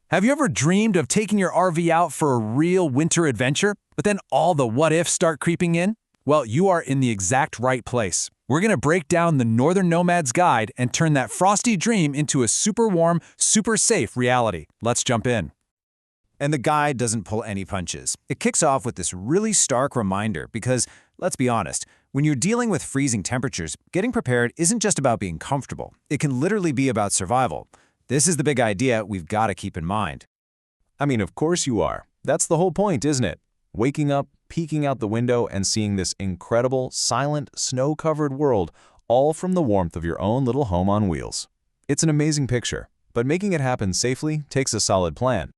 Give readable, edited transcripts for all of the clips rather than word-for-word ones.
Have you ever dreamed of taking your RV out for a real winter adventure, but then all the what-ifs start creeping in? Well, you are in the exact right place. We're going to break down the Northern Nomads Guide and turn that frosty dream into a super warm, super safe reality. Let's jump in. And the guide doesn't pull any punches. It kicks off with this really stark reminder because, let's be honest, when you're dealing with freezing temperatures, getting prepared isn't just about being comfortable. It can literally be about survival. This is the big idea we've got to keep in mind. I mean, of course you are. That's the whole point, isn't it? Waking up, peeking out the window, and seeing this incredible, silent, snow-covered world, all from the warmth of your own little home on wheels. It's an amazing picture, but making it happen safely takes a solid plan.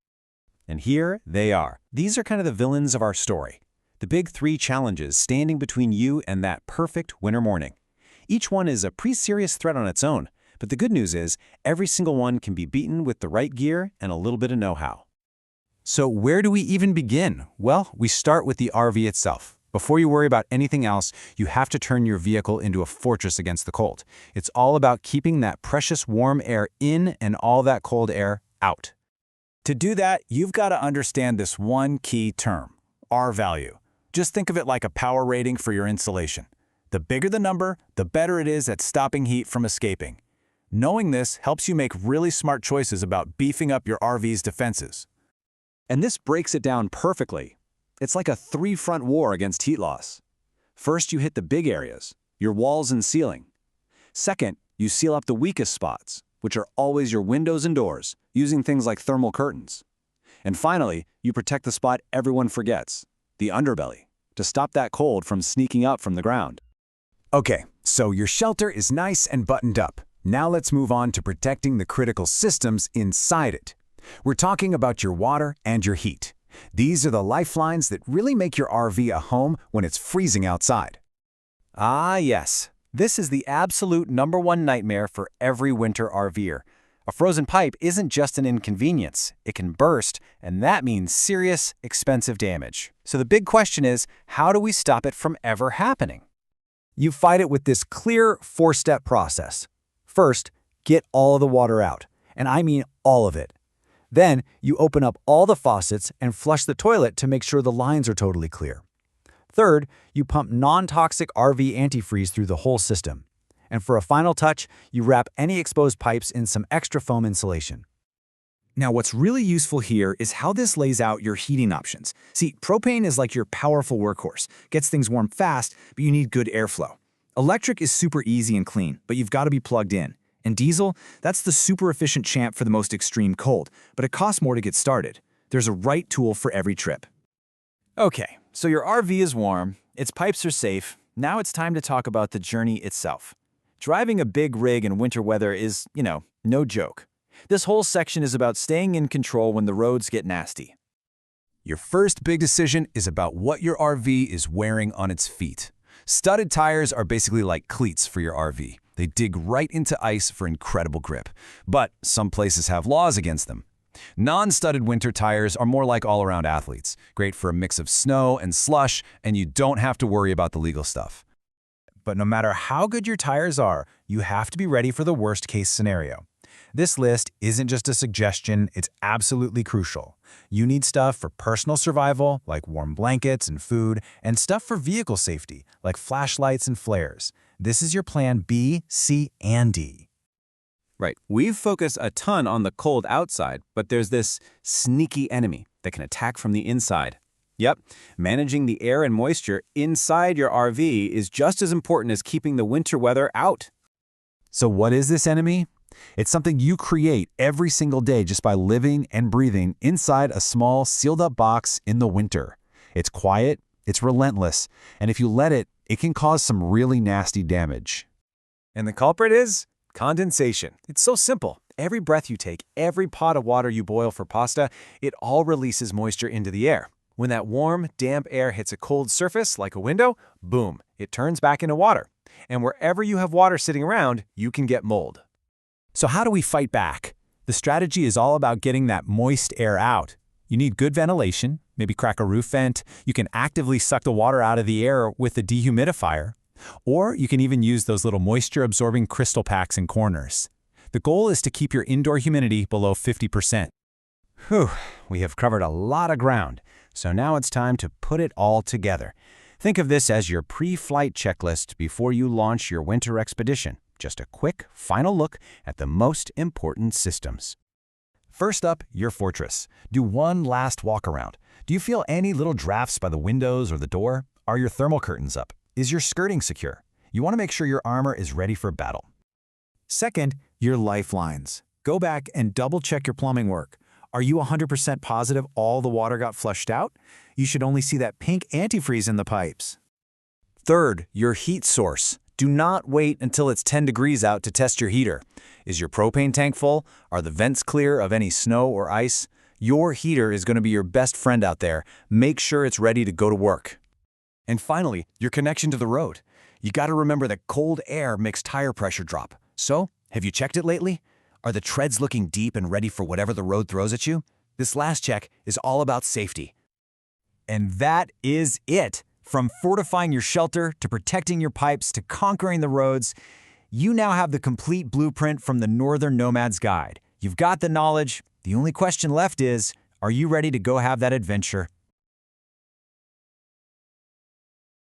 And here they are. These are kind of the villains of our story. The big three challenges standing between you and that perfect winter morning. Each one is a pretty serious threat on its own, but the good news is every single one can be beaten with the right gear and a little bit of know-how. So where do we even begin? Well, we start with the RV itself. Before you worry about anything else, you have to turn your vehicle into a fortress against the cold. It's all about keeping that precious warm air in and all that cold air out. To do that, you've got to understand this one key term, R value. Just think of it like a power rating for your insulation. The bigger the number, the better it is at stopping heat from escaping. Knowing this helps you make really smart choices about beefing up your RV's defenses. And this breaks it down perfectly. It's like a three-front war against heat loss. First, you hit the big areas, your walls and ceiling. Second, you seal up the weakest spots, which are always your windows and doors, using things like thermal curtains. And finally, you protect the spot everyone forgets, the underbelly, to stop that cold from sneaking up from the ground. Okay, so your shelter is nice and buttoned up. Now let's move on to protecting the critical systems inside it. We're talking about your water and your heat. These are the lifelines that really make your RV a home when it's freezing outside. Ah, yes. This is the absolute #1 nightmare for every winter RVer. A frozen pipe isn't just an inconvenience. It can burst, and that means serious, expensive damage. So the big question is, how do we stop it from ever happening? You fight it with this clear 4-step process. First, get all of the water out, and I mean all of it. Then, you open up all the faucets and flush the toilet to make sure the lines are totally clear. Third, you pump non-toxic RV antifreeze through the whole system. And for a final touch, you wrap any exposed pipes in some extra foam insulation. Now, what's really useful here is how this lays out your heating options. See, propane is like your powerful workhorse. Gets things warm fast, but you need good airflow. Electric is super easy and clean, but you've got to be plugged in. And diesel, that's the super efficient champ for the most extreme cold, but it costs more to get started. There's a right tool for every trip. Okay, so your RV is warm, its pipes are safe. Now it's time to talk about the journey itself. Driving a big rig in winter weather is, no joke. This whole section is about staying in control when the roads get nasty. Your first big decision is about what your RV is wearing on its feet. Studded tires are basically like cleats for your RV. They dig right into ice for incredible grip. But some places have laws against them. Non-studded winter tires are more like all-around athletes, great for a mix of snow and slush, and you don't have to worry about the legal stuff. But no matter how good your tires are, you have to be ready for the worst-case scenario. This list isn't just a suggestion, it's absolutely crucial. You need stuff for personal survival, like warm blankets and food, and stuff for vehicle safety, like flashlights and flares. This is your plan B, C, and D. Right, we've focused a ton on the cold outside, but there's this sneaky enemy that can attack from the inside. Yep, managing the air and moisture inside your RV is just as important as keeping the winter weather out. So what is this enemy? It's something you create every single day just by living and breathing inside a small, sealed-up box in the winter. It's quiet, it's relentless, and if you let it, it can cause some really nasty damage. And the culprit is condensation. It's so simple. Every breath you take, every pot of water you boil for pasta, it all releases moisture into the air. When that warm, damp air hits a cold surface, like a window, boom, it turns back into water. And wherever you have water sitting around, you can get mold. So how do we fight back? The strategy is all about getting that moist air out. You need good ventilation, maybe crack a roof vent. You can actively suck the water out of the air with a dehumidifier. Or you can even use those little moisture-absorbing crystal packs in corners. The goal is to keep your indoor humidity below 50%. Whew, we have covered a lot of ground, so now it's time to put it all together. Think of this as your pre-flight checklist before you launch your winter expedition. Just a quick, final look at the most important systems. First up, your fortress. Do one last walk around. Do you feel any little drafts by the windows or the door? Are your thermal curtains up? Is your skirting secure? You want to make sure your armor is ready for battle. Second, your lifelines. Go back and double-check your plumbing work. Are you 100% positive all the water got flushed out? You should only see that pink antifreeze in the pipes. Third, your heat source. Do not wait until it's 10 degrees out to test your heater. Is your propane tank full? Are the vents clear of any snow or ice? Your heater is going to be your best friend out there. Make sure it's ready to go to work. And finally, your connection to the road. You got to remember that cold air makes tire pressure drop. So, have you checked it lately? Are the treads looking deep and ready for whatever the road throws at you? This last check is all about safety. And that is it. From fortifying your shelter to protecting your pipes to conquering the roads, you now have the complete blueprint from the Northern Nomads Guide. You've got the knowledge. The only question left is, are you ready to go have that adventure?